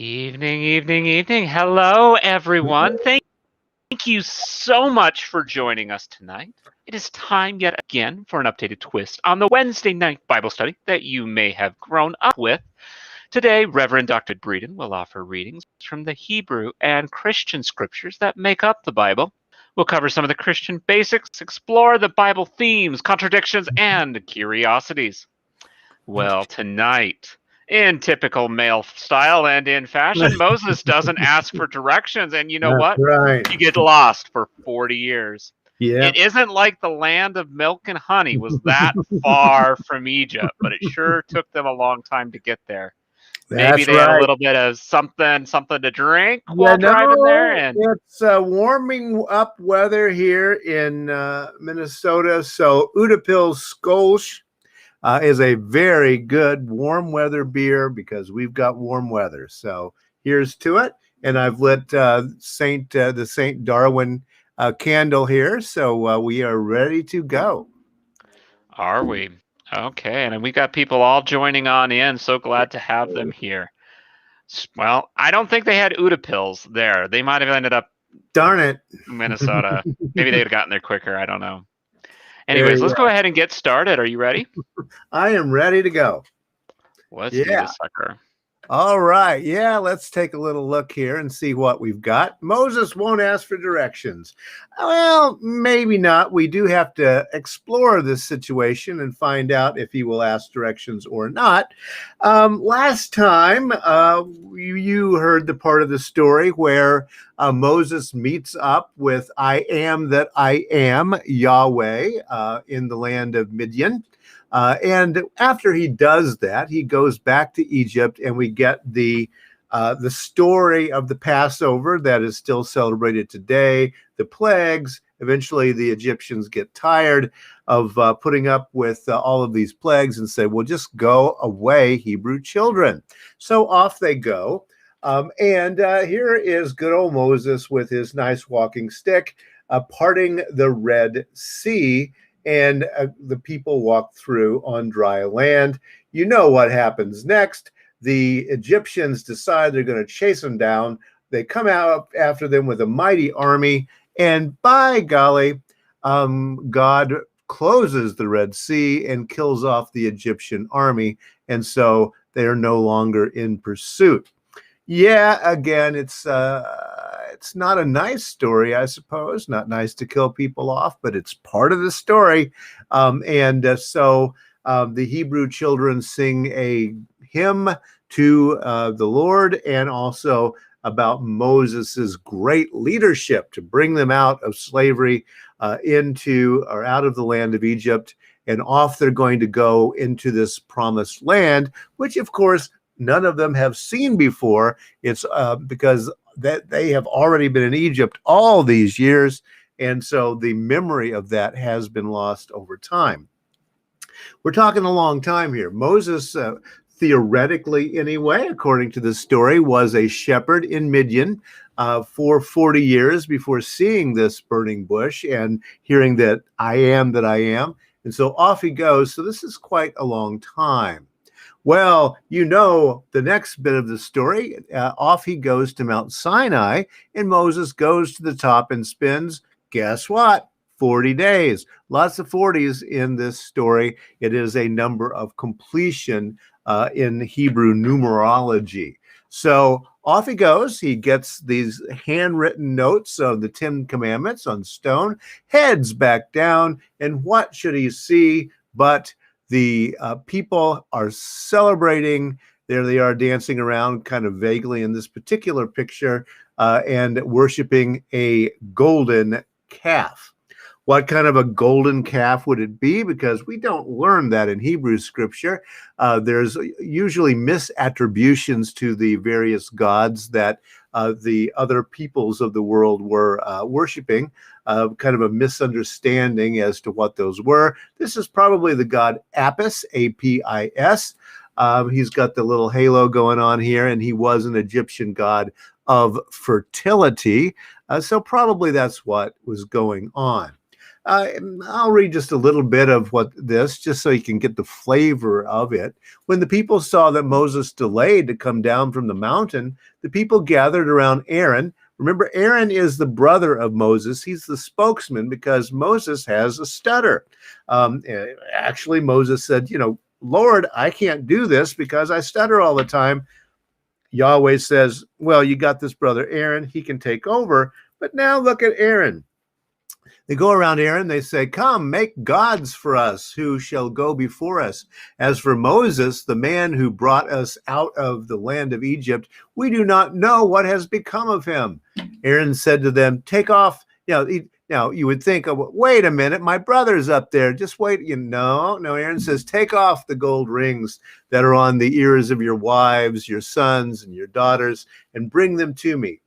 Evening, evening, evening. Hello, everyone. Thank you so much for joining us tonight. It is time yet again for an updated twist on the Wednesday night Bible study that you may have grown up with. Today, Reverend Dr. Breeden will offer readings from the Hebrew and Christian scriptures that make up the Bible. We'll cover some of the Christian basics, explore the Bible themes, contradictions, and curiosities. Well, tonight, in typical male style and in fashion, Moses doesn't ask for directions. And you know That's what? right. You get lost for 40 years. Yeah. It isn't like the land of milk and honey was that far from Egypt, but it sure took them a long time to get there. Maybe That's they had a right. little bit of something to drink Yeah, while driving there. And it's warming up weather here in Minnesota. So Utapil Skolch is a very good warm weather beer because we've got warm weather. So here's to it. And I've lit the St. Darwin candle here. So we are ready to go. are we? Okay. And we got people all joining on in. So glad to have them here. Well, I don't think they had Utapils there. They might have ended up Darn it. Minnesota. Maybe they'd have gotten there quicker. I don't know. Anyways, let's go ahead and get started. Are you ready? I am ready to go. Let's do this sucker. All right. Yeah, let's take a little look here and see what we've got. Moses won't ask for directions. Well, maybe not. We do have to explore this situation and find out if he will ask directions or not. Last time, you heard the part of the story where Moses meets up with I am that I am, Yahweh, in the land of Midian. And after he does that, he goes back to Egypt, and we get the story of the Passover that is still celebrated today, the plagues. Eventually, the Egyptians get tired of putting up with all of these plagues and say, well, just go away, Hebrew children. So off they go. And here is good old Moses with his nice walking stick, parting the Red Sea. And the people walk through on dry land. You know what happens next. The Egyptians decide they're going to chase them down. They come out after them with a mighty army. And by golly, God closes the Red Sea and kills off the Egyptian army. And so they are no longer in pursuit. Yeah, again, it's not a nice story, I suppose. Not nice to kill people off, but it's part of the story. So the Hebrew children sing a hymn to the Lord, and also about Moses's great leadership to bring them out of slavery into or out of the land of Egypt, and off they're going to go into this promised land, which of course none of them have seen before. It's because that they have already been in Egypt all these years, and so the memory of that has been lost over time. We're talking a long time here. Moses, theoretically anyway, according to the story, was a shepherd in Midian for 40 years before seeing this burning bush and hearing that I am that I am. And so off he goes. So this is quite a long time. Well, you know the next bit of the story. Off he goes to Mount Sinai, and Moses goes to the top and spends, guess what? 40 days. Lots of 40s in this story. It is a number of completion in Hebrew numerology. So off he goes. He gets these handwritten notes of the 10 Commandments on stone, heads back down, and what should he see but the people are celebrating. There they are dancing around kind of vaguely in this particular picture and worshiping a golden calf. What kind of a golden calf would it be? Because we don't learn that in Hebrew scripture. There's usually misattributions to the various gods that the other peoples of the world were worshiping. Kind of a misunderstanding as to what those were. This is probably the god Apis, A-P-I-S. He's got the little halo going on here, and he was an Egyptian god of fertility. So probably that's what was going on. I'll read just a little bit of this, just so you can get the flavor of it. When the people saw that Moses delayed to come down from the mountain, the people gathered around Aaron. Remember, Aaron is the brother of Moses. He's the spokesman because Moses has a stutter. Actually, Moses said, Lord, I can't do this because I stutter all the time. Yahweh says, well, you got this brother Aaron. He can take over. But now look at Aaron. They go around Aaron, they say, come, make gods for us who shall go before us. As for Moses, the man who brought us out of the land of Egypt, we do not know what has become of him. Aaron said to them, take off. Now you would think, oh, wait a minute, my brother's up there. Just wait. No, Aaron says, take off the gold rings that are on the ears of your wives, your sons, and your daughters, and bring them to me.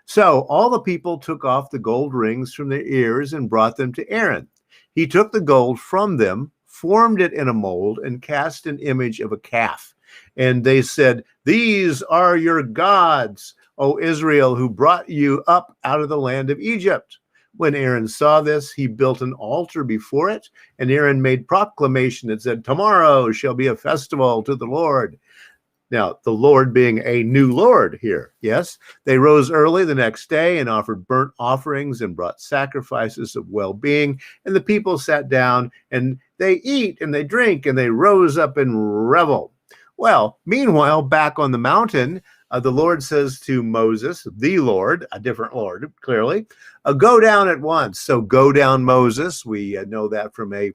So all the people took off the gold rings from their ears and brought them to Aaron. He took the gold from them, formed it in a mold, and cast an image of a calf. And they said, these are your gods, O Israel, who brought you up out of the land of Egypt. When Aaron saw this, he built an altar before it, and Aaron made proclamation that said, tomorrow shall be a festival to the Lord. Now, the Lord being a new Lord here, yes? They rose early the next day and offered burnt offerings and brought sacrifices of well-being. And the people sat down and they eat and they drink and they rose up and revel. Well, meanwhile, back on the mountain, the Lord says to Moses, the Lord, a different Lord, clearly, go down at once. So go down, Moses. We know that from a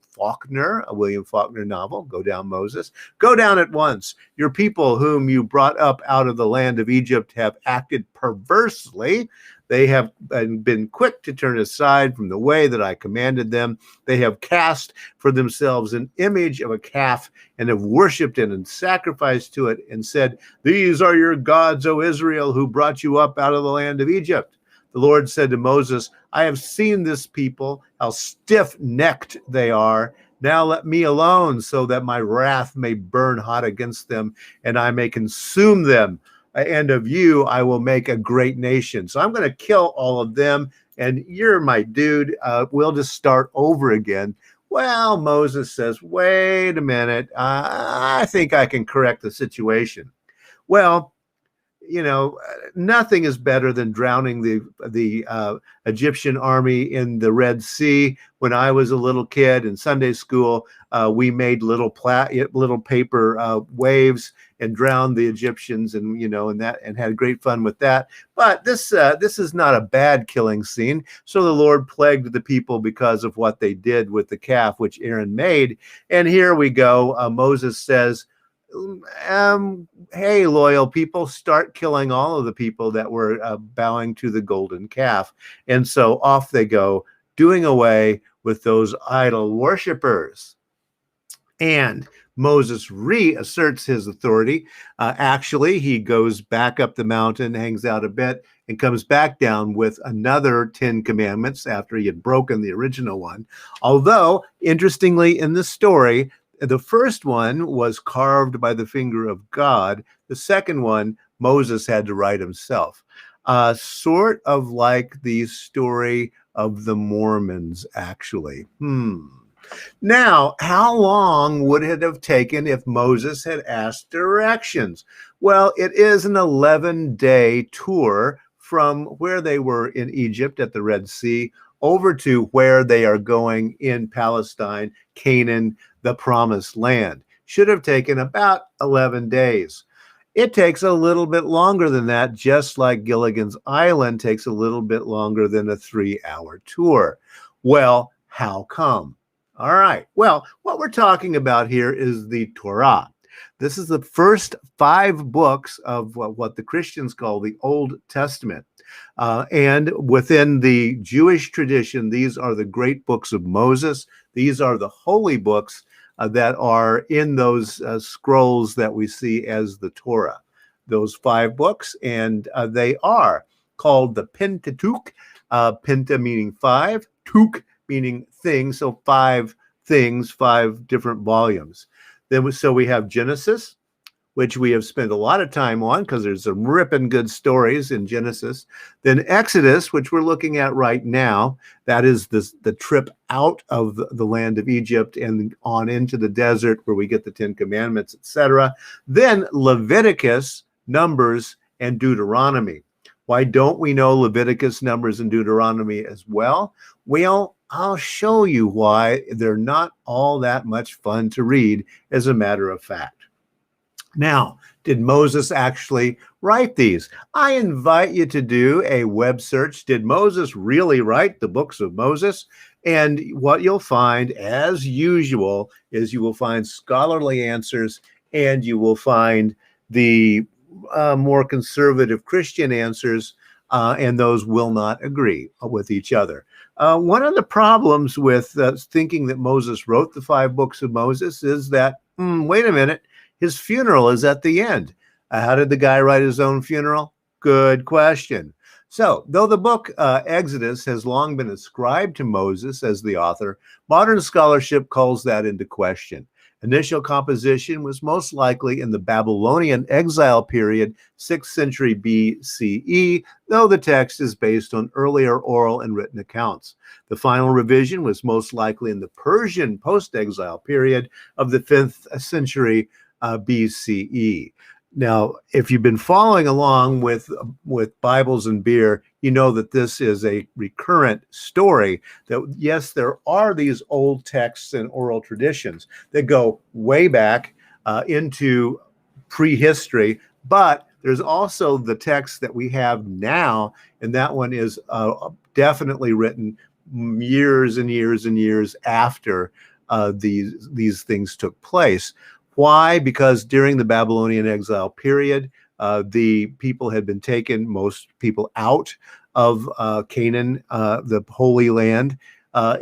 William Faulkner novel, Go Down, Moses. Go down at once. Your people whom you brought up out of the land of Egypt have acted perversely. They have been quick to turn aside from the way that I commanded them. They have cast for themselves an image of a calf and have worshipped it and sacrificed to it and said, these are your gods, O Israel, who brought you up out of the land of Egypt. The Lord said to Moses, I have seen this people, how stiff-necked they are. Now let me alone so that my wrath may burn hot against them and I may consume them. And of you, I will make a great nation. So I'm going to kill all of them. And you're my dude. We'll just start over again. Well, Moses says, wait a minute. I think I can correct the situation. Well, nothing is better than drowning the Egyptian army in the Red Sea. When I was a little kid in Sunday school, we made little paper waves and drowned the Egyptians, and had great fun with that. But this is not a bad killing scene. So the Lord plagued the people because of what they did with the calf, which Aaron made. And here we go. Moses says, hey, loyal people, start killing all of the people that were bowing to the golden calf. And so off they go, doing away with those idol worshipers. And Moses reasserts his authority. Actually, he goes back up the mountain, hangs out a bit, and comes back down with another 10 commandments after he had broken the original one. Although, interestingly, in the story, the first one was carved by the finger of God. The second one, Moses had to write himself. Sort of like the story of the Mormons, actually. Now, how long would it have taken if Moses had asked directions? Well, it is an 11-day tour from where they were in Egypt at the Red Sea over to where they are going in Palestine, Canaan, the Promised Land. Should have taken about 11 days. It takes a little bit longer than that, just like Gilligan's Island takes a little bit longer than a 3-hour tour. Well, how come? All right. Well, what we're talking about here is the Torah. This is the first 5 books of what the Christians call the Old Testament. And within the Jewish tradition, these are the great books of Moses. These are the holy books that are in those scrolls that we see as the Torah. Those 5 books, and they are called the Pentateuch, Penta meaning 5, Tuk meaning thing, so 5 things, 5 different volumes. So we have Genesis, which we have spent a lot of time on because there's some ripping good stories in Genesis. Then Exodus, which we're looking at right now. That is the trip out of the land of Egypt and on into the desert where we get the Ten Commandments, etc. Then Leviticus, Numbers, and Deuteronomy. Why don't we know Leviticus, Numbers, and Deuteronomy as well? Well, I'll show you why they're not all that much fun to read, as a matter of fact. Now, did Moses actually write these? I invite you to do a web search. Did Moses really write the books of Moses? And what you'll find, as usual, is you will find scholarly answers, and you will find the more conservative Christian answers, and those will not agree with each other. One of the problems with thinking that Moses wrote the 5 books of Moses is that, wait a minute, his funeral is at the end. How did the guy write his own funeral? Good question. So, though the book Exodus has long been ascribed to Moses as the author, modern scholarship calls that into question. Initial composition was most likely in the Babylonian exile period, 6th century BCE, though the text is based on earlier oral and written accounts. The final revision was most likely in the Persian post-exile period of the 5th century BCE. Now, if you've been following along with Bibles and Beer, you know that this is a recurrent story, that yes, there are these old texts and oral traditions that go way back into prehistory, but there's also the text that we have now, and that one is definitely written years and years and years after these things took place. Why? Because during the Babylonian exile period, the people had been taken, most people out of Canaan, the Holy Land,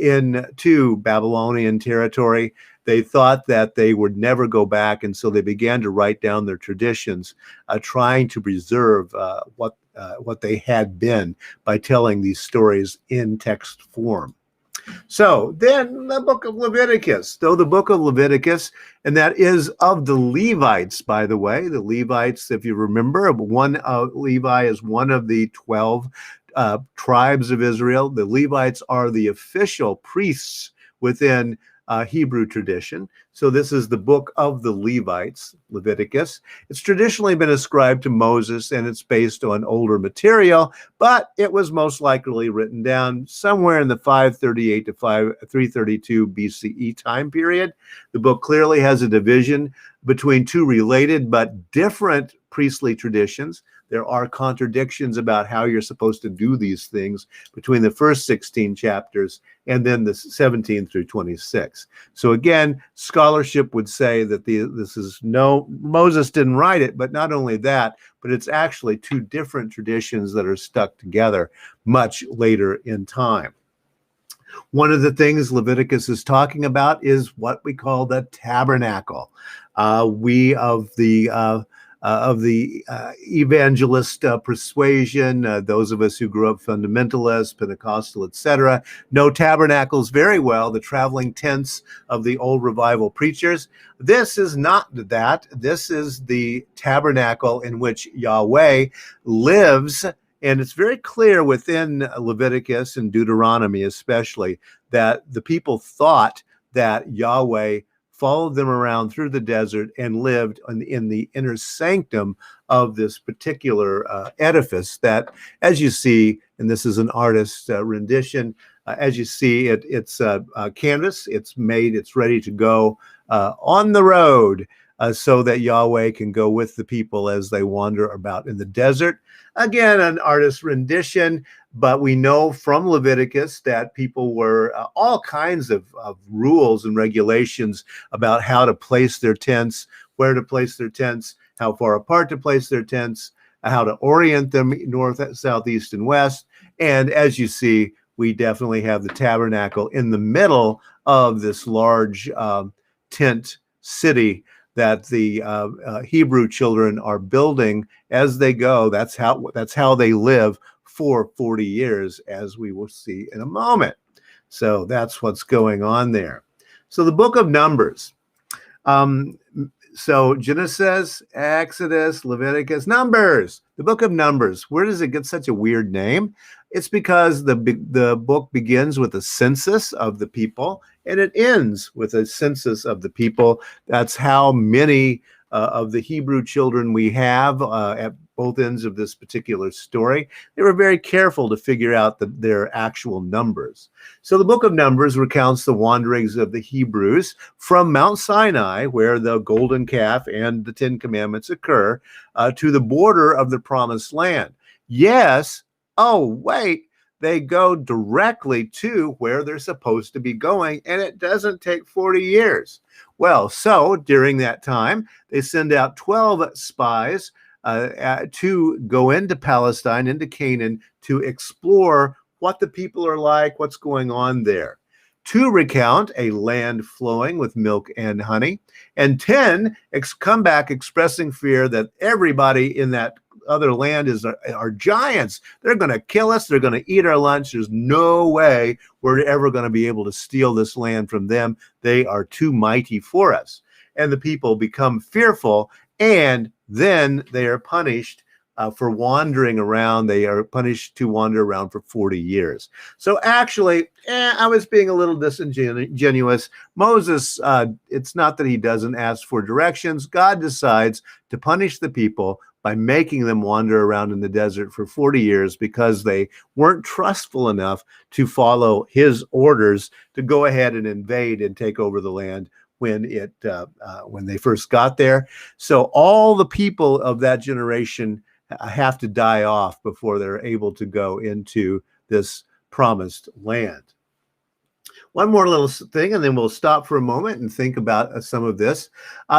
into Babylonian territory. They thought that they would never go back, and so they began to write down their traditions, trying to preserve what they had been by telling these stories in text form. So then the book of Leviticus, though the book of Leviticus, and that is of the Levites, by the way. The Levites, if you remember, Levi is one of the 12 tribes of Israel. The Levites are the official priests within Hebrew tradition. So this is the book of the Levites, Leviticus. It's traditionally been ascribed to Moses, and it's based on older material, but it was most likely written down somewhere in the 538 to 332 BCE time period. The book clearly has a division between 2 related but different priestly traditions. There are contradictions about how you're supposed to do these things between the first 16 chapters and then the 17 through 26. So again, scholarship would say that Moses didn't write it, but not only that, but it's actually 2 different traditions that are stuck together much later in time. One of the things Leviticus is talking about is what we call the tabernacle. We of the evangelist persuasion, those of us who grew up fundamentalist, Pentecostal, etc., know tabernacles very well, the traveling tents of the old revival preachers. This is not that. This is the tabernacle in which Yahweh lives. And it's very clear within Leviticus and Deuteronomy especially that the people thought that Yahweh followed them around through the desert and lived in the inner sanctum of this particular edifice that, as you see, and this is an artist's rendition, as you see, it's canvas, it's made, it's ready to go on the road so that Yahweh can go with the people as they wander about in the desert. Again, an artist's rendition, but we know from Leviticus that people were all kinds of rules and regulations about how to place their tents, where to place their tents, how far apart to place their tents, how to orient them north, south, east, and west. And as you see, we definitely have the tabernacle in the middle of this large tent city that the Hebrew children are building as they go. That's how they live for 40 years, as we will see in a moment. So that's what's going on there. So the book of Numbers. So Genesis, Exodus, Leviticus, Numbers, the book of Numbers. Where does it get such a weird name? It's because the book begins with a census of the people and it ends with a census of the people. That's how many of the Hebrew children we have at both ends of this particular story. They were very careful to figure out their actual numbers. So the book of Numbers recounts the wanderings of the Hebrews from Mount Sinai, where the golden calf and the Ten Commandments occur, to the border of the promised land. Yes, oh, wait, they go directly to where they're supposed to be going, and it doesn't take 40 years. Well, so during that time, they send out 12 spies to go into Palestine, into Canaan, to explore what the people are like, what's going on there. 2 recount a land flowing with milk and honey, and 10 come back expressing fear that everybody in that other land are giants. They're going to kill us. They're going to eat our lunch. There's no way we're ever going to be able to steal this land from them. They are too mighty for us. And the people become fearful, and then they are punished for wandering around. They are punished to wander around for 40 years. So actually, I was being a little disingenuous. Moses, it's not that he doesn't ask for directions. God decides to punish the people by making them wander around in the desert for 40 years because they weren't trustful enough to follow his orders to go ahead and invade and take over the land when they first got there. So all the people of that generation have to die off before they're able to go into this promised land. One more little thing, and then we'll stop for a moment and think about some of this.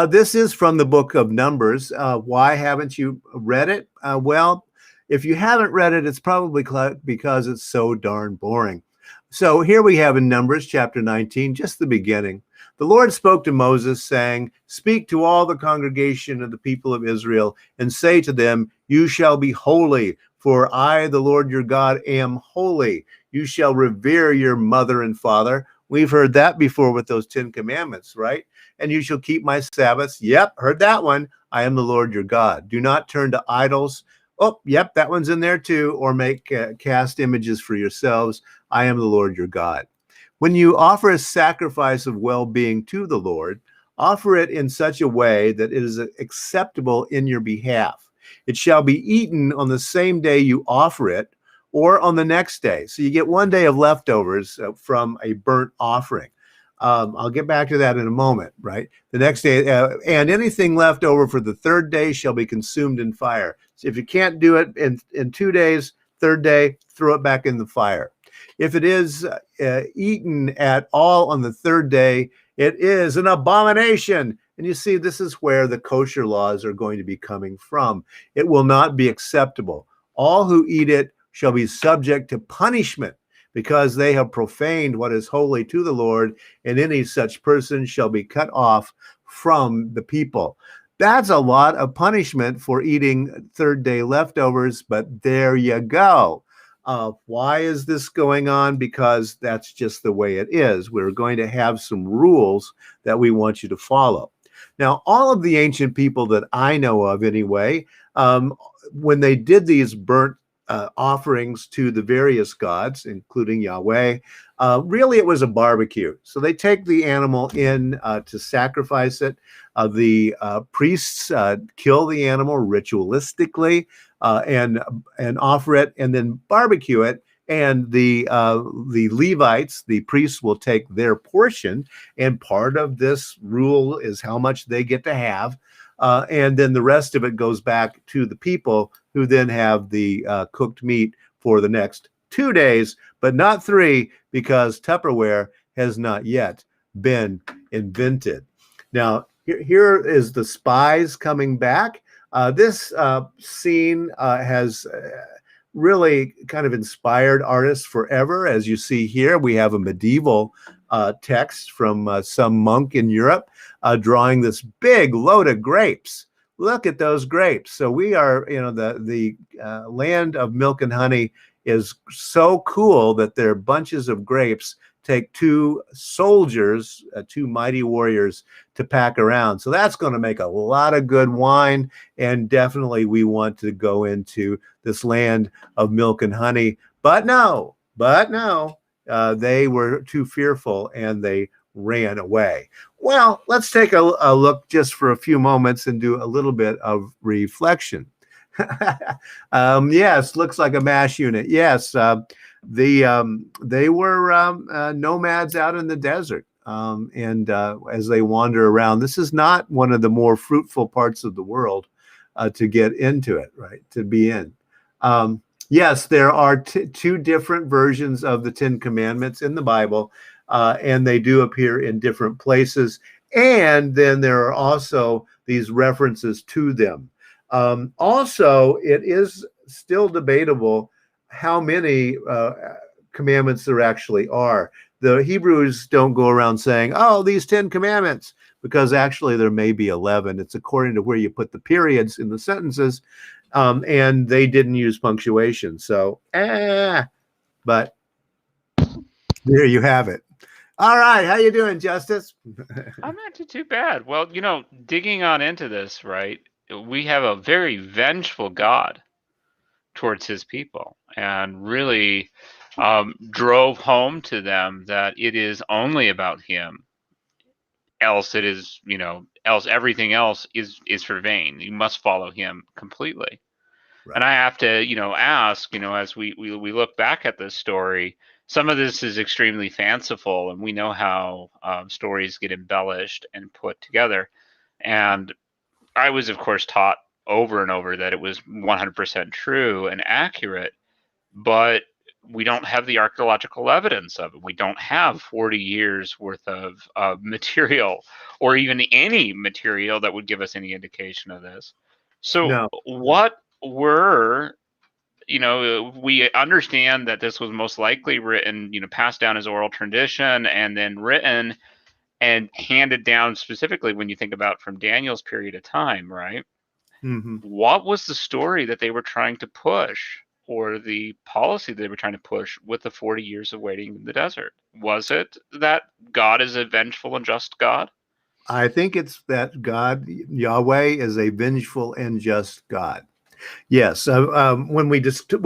This is from the book of Numbers. Why haven't you read it? Well, if you haven't read it, it's probably because it's so darn boring. So here we have in Numbers chapter 19, just the beginning. The Lord spoke to Moses, saying, "Speak to all the congregation of the people of Israel, and say to them, you shall be holy, for I, the Lord your God, am holy. You shall revere your mother and father." We've heard that before with those 10 commandments, right? "And you shall keep my Sabbaths." Yep, heard that one. "I am the Lord your God. Do not turn to idols." Oh, yep, that one's in there too. "Or make cast images for yourselves. I am the Lord your God." When you offer a sacrifice of well-being to the Lord, offer it in such a way that it is acceptable in your behalf. It shall be eaten on the same day you offer it, or on the next day. So you get one day of leftovers from a burnt offering. I'll get back to that in a moment, right? The next day, and anything left over for the third day shall be consumed in fire. So if you can't do it in 2 days, third day, throw it back in the fire. If it is eaten at all on the third day, it is an abomination. And you see, this is where the kosher laws are going to be coming from. It will not be acceptable. All who eat it shall be subject to punishment, because they have profaned what is holy to the Lord, and any such person shall be cut off from the people. That's a lot of punishment for eating third day leftovers, but there you go. Why is this going on? Because that's just the way it is. We're going to have some rules that we want you to follow. Now, all of the ancient people that I know of anyway, when they did these burnt offerings to the various gods, including Yahweh, really it was a barbecue. So they take the animal in to sacrifice it. The priests kill the animal ritualistically and offer it, and then barbecue it. And the Levites, the priests, will take their portion, and part of this rule is how much they get to have. And then the rest of it goes back to the people, who then have the cooked meat for the next 2 days, but not 3, because Tupperware has not yet been invented. Now, here is the spies coming back. This scene has really kind of inspired artists forever. As you see here, we have a medieval text from some monk in Europe drawing this big load of grapes. Look at those grapes. So we are, the land of milk and honey is so cool that there are bunches of grapes take 2 soldiers, 2 mighty warriors to pack around. So that's going to make a lot of good wine. And definitely we want to go into this land of milk and honey. But no, they were too fearful and they ran away. Well, let's take a look just for a few moments and do a little bit of reflection. Yes, looks like a MASH unit. Yes, they were nomads out in the desert. And as they wander around, this is not one of the more fruitful parts of the world to get into it, right? To be in. Yes, there are 2 different versions of the 10 Commandments in the Bible, and they do appear in different places. And then there are also these references to them. Also, it is still debatable how many commandments there actually are. The Hebrews don't go around saying, oh, these 10 commandments, because actually there may be 11. It's according to where you put the periods in the sentences, and they didn't use punctuation. So, but there you have it. All right, how you doing, Justice? I'm not too bad. Well, digging on into this, right? We have a very vengeful God towards his people, and really drove home to them that it is only about him. Else it is, else everything else is for vain. You must follow him completely. Right. And I have to, ask, as we look back at this story, some of this is extremely fanciful, and we know how stories get embellished and put together. And I was, of course, taught over and over that it was 100% true and accurate, but we don't have the archaeological evidence of it. We don't have 40 years worth of material, or even any material that would give us any indication of this. So what were, we understand that this was most likely written, passed down as oral tradition, and then written and handed down specifically when you think about from Daniel's period of time, right? Mm-hmm. What was the story that they were trying to push, or the policy that they were trying to push with the 40 years of waiting in the desert? Was it that God is a vengeful and just God? I think it's that God, Yahweh, is a vengeful and just God. Yes. When we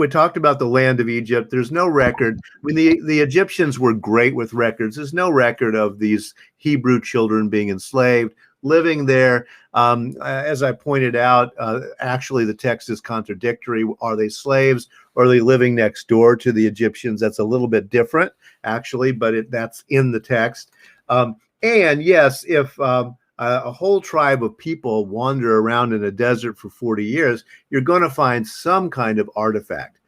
talked about the land of Egypt, there's no record. When the Egyptians were great with records, there's no record of these Hebrew children being enslaved, living there. As I pointed out, actually the text is contradictory. Are they slaves, or are they living next door to the Egyptians? That's a little bit different, actually, but that's in the text. And yes, if a whole tribe of people wander around in a desert for 40 years, you're going to find some kind of artifact.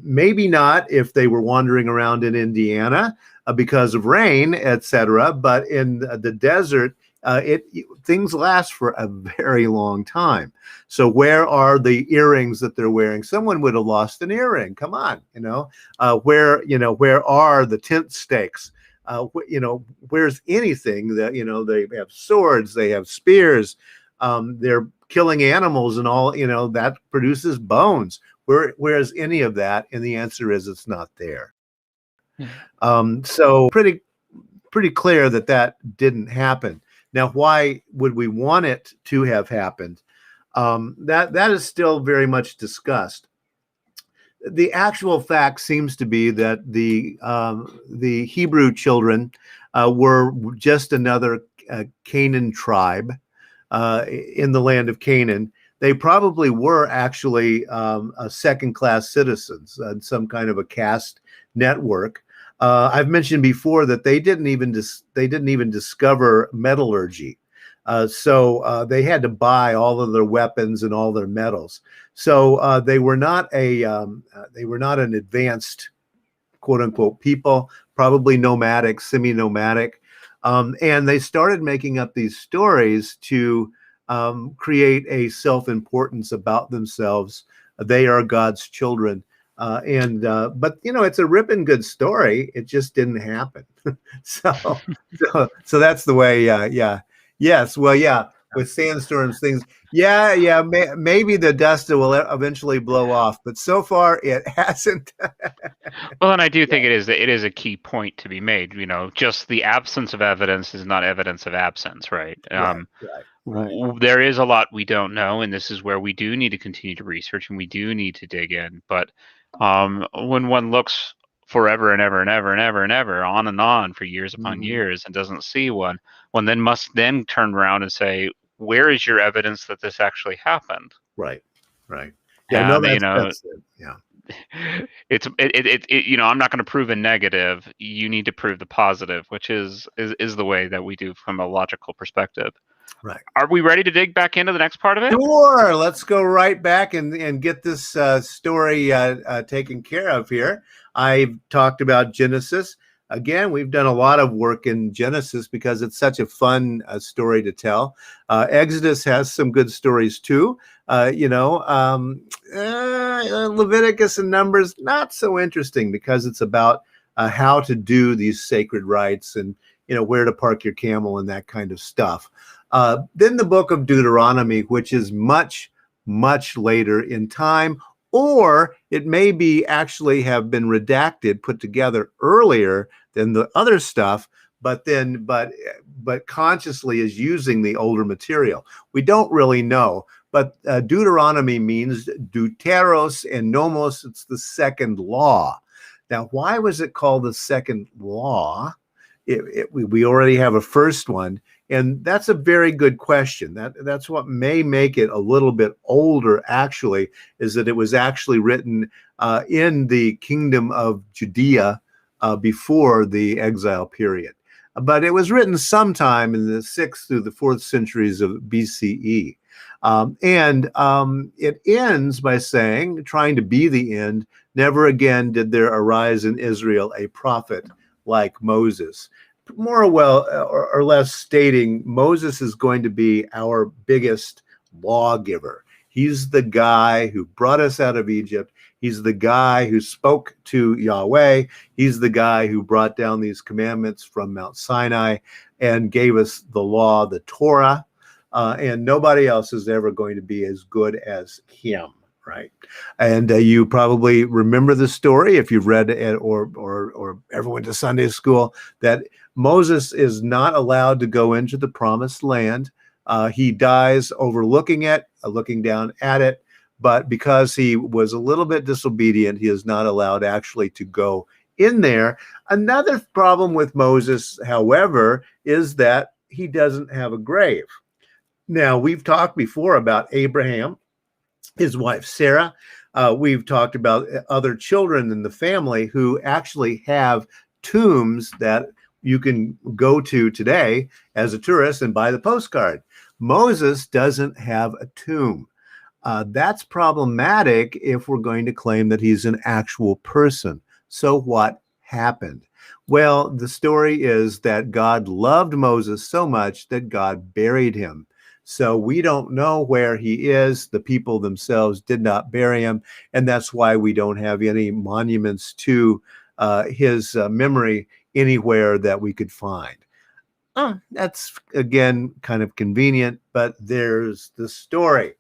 Maybe not if they were wandering around in Indiana because of rain, etc. But in the desert, things last for a very long time. So where are the earrings that they're wearing? Someone would have lost an earring. Come on, where are the tent stakes? Where's anything that, they have swords, they have spears, they're killing animals and all, that produces bones. Where's any of that? And the answer is it's not there. So pretty clear that didn't happen. Now, why would we want it to have happened? That is still very much discussed. The actual fact seems to be that the Hebrew children were just another Canaan tribe in the land of Canaan. They probably were actually second-class citizens, some kind of a caste network. I've mentioned before that they didn't even discover metallurgy. So they had to buy all of their weapons and all their metals. So they were not an advanced, quote unquote, people, probably nomadic, semi-nomadic. And they started making up these stories to create a self-importance about themselves. They are God's children. But it's a ripping good story. It just didn't happen. so that's the way. Yeah. Yes. Well, yeah. with sandstorms, things. Yeah. Maybe the dust will eventually blow off, but so far it hasn't. Well, and I do think it is a key point to be made. Just the absence of evidence is not evidence of absence, right? Right. There is a lot we don't know, and this is where we do need to continue to research and we do need to dig in. But when one looks forever and ever and ever and ever and ever on and on for years upon years and doesn't see one then must then turn around and say, where is your evidence that this actually happened? Right. Yeah, no, that's it. Yeah. I'm not going to prove a negative. You need to prove the positive, which is the way that we do from a logical perspective. Right. Are we ready to dig back into the next part of it? Sure. Let's go right back and get this story taken care of here. I've talked about Genesis. Again, we've done a lot of work in Genesis because it's such a fun story to tell. Exodus has some good stories too. Leviticus and Numbers, not so interesting because it's about how to do these sacred rites and, where to park your camel and that kind of stuff. Then the book of Deuteronomy, which is much, much later in time, or it may be actually have been redacted, put together earlier than the other stuff, but consciously is using the older material. We don't really know, but Deuteronomy means deuteros and nomos. It's the second law. Now, why was it called the second law? We already have a first one, and that's a very good question. That's what may make it a little bit older, actually, is that it was actually written in the kingdom of Judea before the exile period. But it was written sometime in the 6th through the 4th centuries of BCE. It ends by saying, trying to be the end, never again did there arise in Israel a prophet like Moses. More or less stating Moses is going to be our biggest lawgiver. He's the guy who brought us out of Egypt. He's the guy who spoke to Yahweh. He's the guy who brought down these commandments from Mount Sinai and gave us the law, the Torah. And nobody else is ever going to be as good as him, right? And you probably remember the story if you've read it or ever went to Sunday school, that Moses is not allowed to go into the promised land. He dies overlooking it, looking down at it. But because he was a little bit disobedient, he is not allowed actually to go in there. Another problem with Moses, however, is that he doesn't have a grave. Now, we've talked before about Abraham, his wife Sarah. We've talked about other children in the family who actually have tombs that you can go to today as a tourist and buy the postcard. Moses doesn't have a tomb. That's problematic if we're going to claim that he's an actual person. So what happened? Well, the story is that God loved Moses so much that God buried him. So we don't know where he is. The people themselves did not bury him. And that's why we don't have any monuments to his memory anywhere that we could find. That's, again, kind of convenient, but there's the story.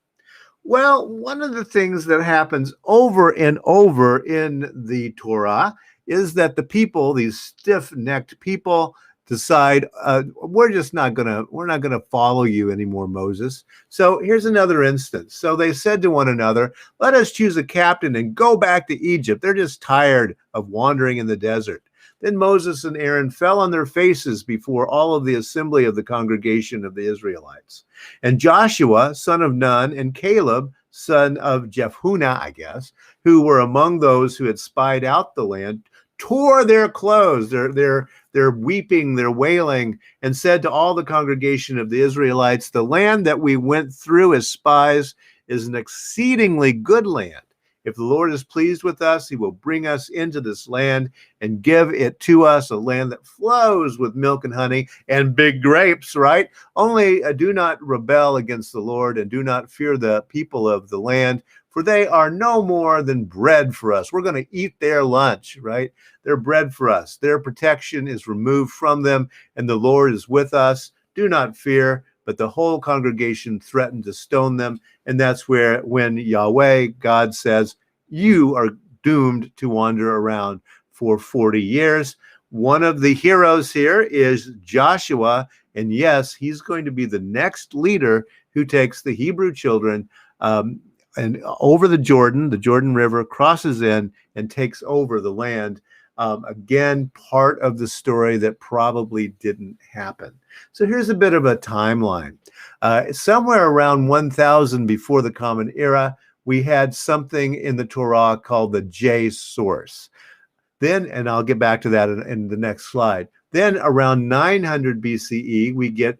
Well, one of the things that happens over and over in the Torah is that the people, these stiff-necked people, decide we're not gonna follow you anymore, Moses. So here's another instance. So they said to one another, let us choose a captain and go back to Egypt. They're just tired of wandering in the desert. Then Moses and Aaron fell on their faces before all of the assembly of the congregation of the Israelites. And Joshua, son of Nun, and Caleb, son of Jephunneh, I guess, who were among those who had spied out the land, tore their clothes. They're weeping, they're wailing, and said to all the congregation of the Israelites, the land that we went through as spies is an exceedingly good land. If the Lord is pleased with us, he will bring us into this land and give it to us, a land that flows with milk and honey and big grapes, right? Only do not rebel against the Lord and do not fear the people of the land, for they are no more than bread for us. We're going to eat their lunch, right? They're bread for us. Their protection is removed from them, and the Lord is with us. Do not fear, but the whole congregation threatened to stone them. And that's when Yahweh, God says, you are doomed to wander around for 40 years. One of the heroes here is Joshua. And yes, he's going to be the next leader who takes the Hebrew children and over the Jordan River, crosses in and takes over the land. Again, part of the story that probably didn't happen. So here's a bit of a timeline. Somewhere around 1000 before the Common Era, we had something in the Torah called the J source. Then, and I'll get back to that in the next slide. Then around 900 BCE, we get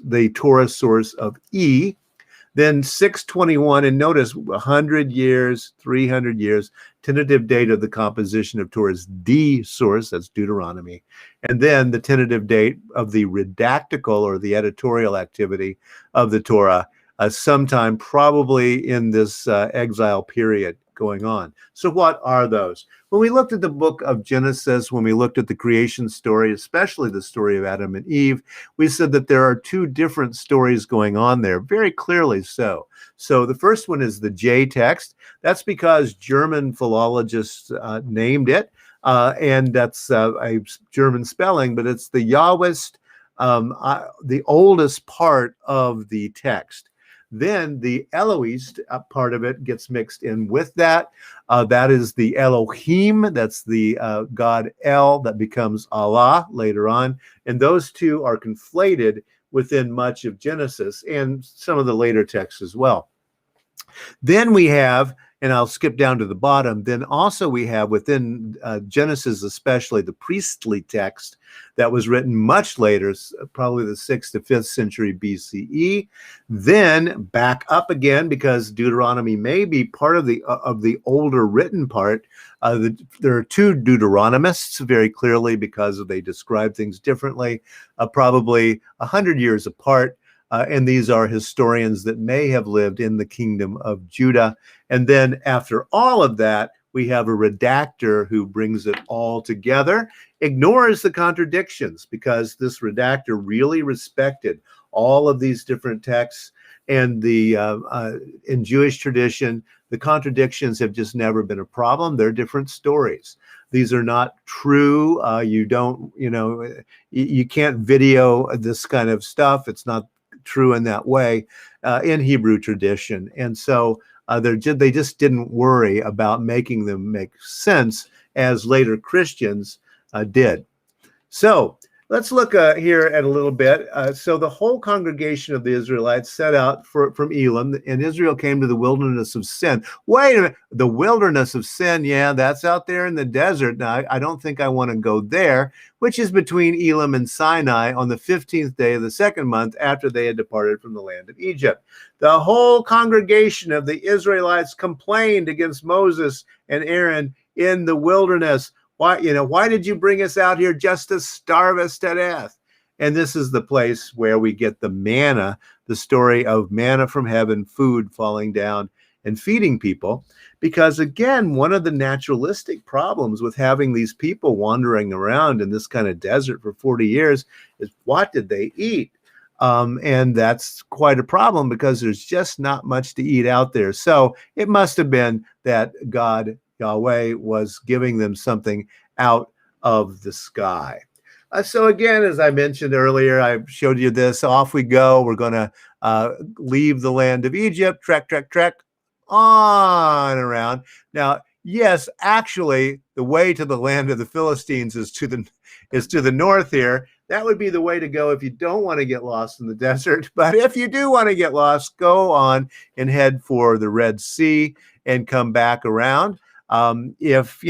the Torah source of E. Then 621, and notice 100 years, 300 years, tentative date of the composition of Torah's D source, that's Deuteronomy. And then the tentative date of the redactical or the editorial activity of the Torah, sometime probably in this exile period going on. So what are those? When we looked at the book of Genesis, when we looked at the creation story, especially the story of Adam and Eve, we said that there are two different stories going on there, very clearly so. So the first one is the J text. That's because German philologists named it, and that's a German spelling, but it's the Yahwist, the oldest part of the text. Then the Elohist part of it gets mixed in with that. That is the Elohim. That's the God El that becomes Allah later on. And those two are conflated within much of Genesis and some of the later texts as well. Then we have, and I'll skip down to the bottom, then also we have within Genesis especially the priestly text that was written much later, probably the 6th to 5th century BCE. Then back up again, because Deuteronomy may be part of the older written part. There are two Deuteronomists very clearly because they describe things differently, probably 100 years apart. And these are historians that may have lived in the kingdom of Judah. And then after all of that, we have a redactor who brings it all together, ignores the contradictions, because this redactor really respected all of these different texts. And in Jewish tradition, the contradictions have just never been a problem. They're different stories. These are not true. You can't video this kind of stuff. It's not true in that way in Hebrew tradition. And so they just didn't worry about making them make sense as later Christians did. So let's look here at a little bit. So the whole congregation of the Israelites set out from Elim, and Israel came to the wilderness of Sin. Wait a minute, the wilderness of Sin, yeah, that's out there in the desert. Now, I don't think I want to go there, which is between Elim and Sinai on the 15th day of the second month after they had departed from the land of Egypt. The whole congregation of the Israelites complained against Moses and Aaron in the wilderness. Why did you bring us out here just to starve us to death? And this is the place where we get the manna, the story of manna from heaven, food falling down and feeding people. Because again, one of the naturalistic problems with having these people wandering around in this kind of desert for 40 years is, what did they eat? And that's quite a problem because there's just not much to eat out there. So it must have been that God, Yahweh, was giving them something out of the sky. So again, as I mentioned earlier, I showed you this. Off we go. We're going to leave the land of Egypt, trek on around. Now, yes, actually, the way to the land of the Philistines is to the north here. That would be the way to go if you don't want to get lost in the desert. But if you do want to get lost, go on and head for the Red Sea and come back around. If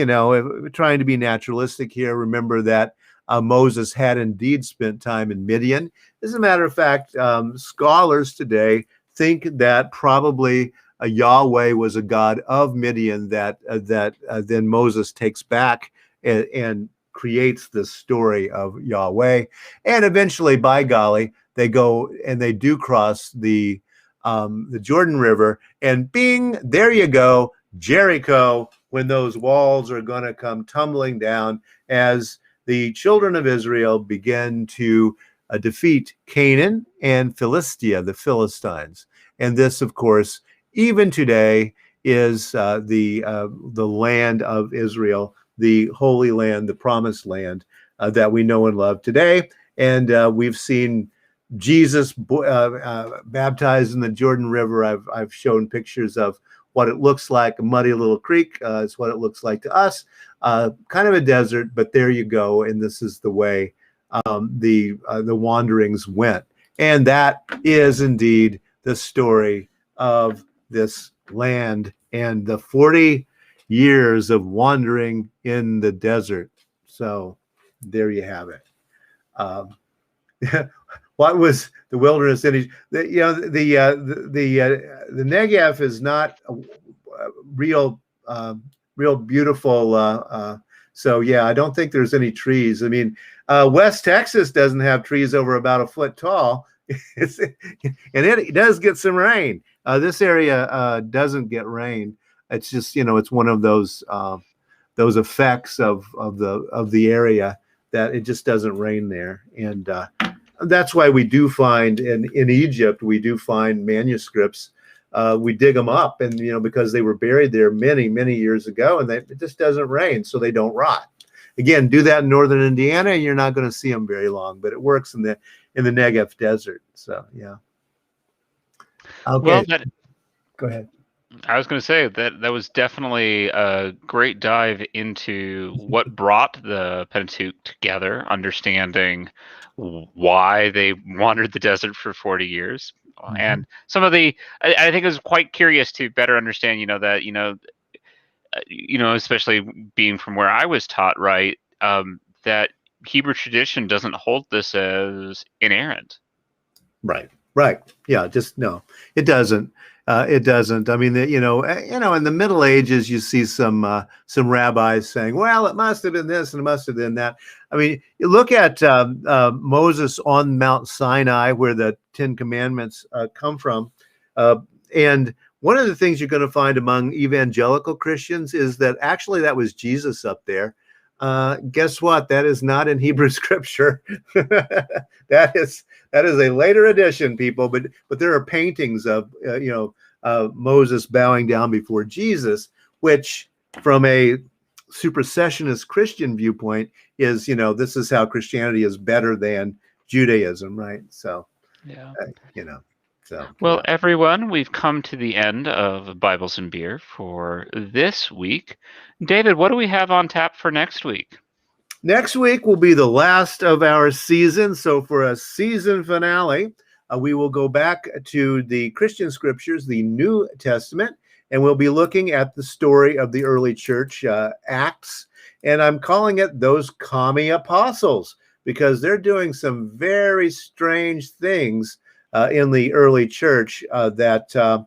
trying to be naturalistic here, remember that Moses had indeed spent time in Midian. As a matter of fact, scholars today think that probably Yahweh was a god of Midian that then Moses takes back and creates this story of Yahweh. And eventually, by golly, they go and they do cross the Jordan River, and bing, there you go, Jericho, when those walls are going to come tumbling down as the children of Israel begin to defeat Canaan and Philistia, the Philistines. And this, of course, even today is the land of Israel, the Holy Land, the Promised Land that we know and love today. And we've seen Jesus baptized in the Jordan River. I've shown pictures of what it looks like, a muddy little creek. It's what it looks like to us. Kind of a desert, but there you go. And this is the way the wanderings went. And that is indeed the story of this land and the 40 years of wandering in the desert. So there you have it. What was the wilderness? The Negev is not a real beautiful. So yeah, I don't think there's any trees. I mean, West Texas doesn't have trees over about a foot tall, and it does get some rain. This area doesn't get rain. It's just, it's one of those effects of the area that it just doesn't rain there. And that's why we do find in Egypt, we do find manuscripts. We dig them up, and because they were buried there many, many years ago, and it just doesn't rain, so they don't rot. Again, do that in northern Indiana, and you're not going to see them very long. But it works in the Negev desert. So yeah. Okay. Well, go ahead. I was going to say that was definitely a great dive into what brought the Pentateuch together, understanding why they wandered the desert for 40 years. Mm-hmm. And some of I think it was quite curious to better understand, especially being from where I was taught, right, that Hebrew tradition doesn't hold this as inerrant. Right. Yeah, just no, it doesn't. It doesn't. I mean, in the Middle Ages, you see some rabbis saying, "Well, it must have been this and it must have been that." I mean, you look at Moses on Mount Sinai, where the Ten Commandments come from, and one of the things you're going to find among evangelical Christians is that actually that was Jesus up there. Guess what? That is not in Hebrew Scripture. That is a later addition, people. But there are paintings of Moses bowing down before Jesus, which, from a supersessionist Christian viewpoint, is this is how Christianity is better than Judaism, right? So yeah, So, well, everyone, we've come to the end of Bibles and Beer for this week. David, what do we have on tap for next week? Next week will be the last of our season. So for a season finale, we will go back to the Christian scriptures, the New Testament, and we'll be looking at the story of the early church, Acts. And I'm calling it Those Commie Apostles, because they're doing some very strange things in the early church that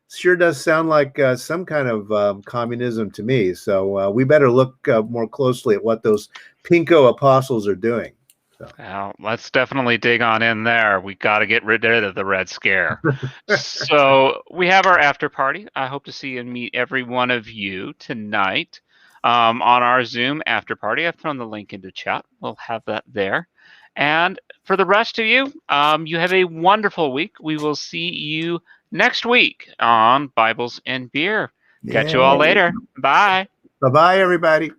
sure does sound like some kind of communism to me. So we better look more closely at what those pinko apostles are doing. So. Well, let's definitely dig on in there. We got to get rid of the Red Scare. So we have our after party. I hope to see and meet every one of you tonight on our Zoom after party. I've thrown the link into chat. We'll have that there. And for the rest of you, you have a wonderful week. We will see you next week on Bibles and Beer. Catch you all later. Bye. Bye-bye, everybody.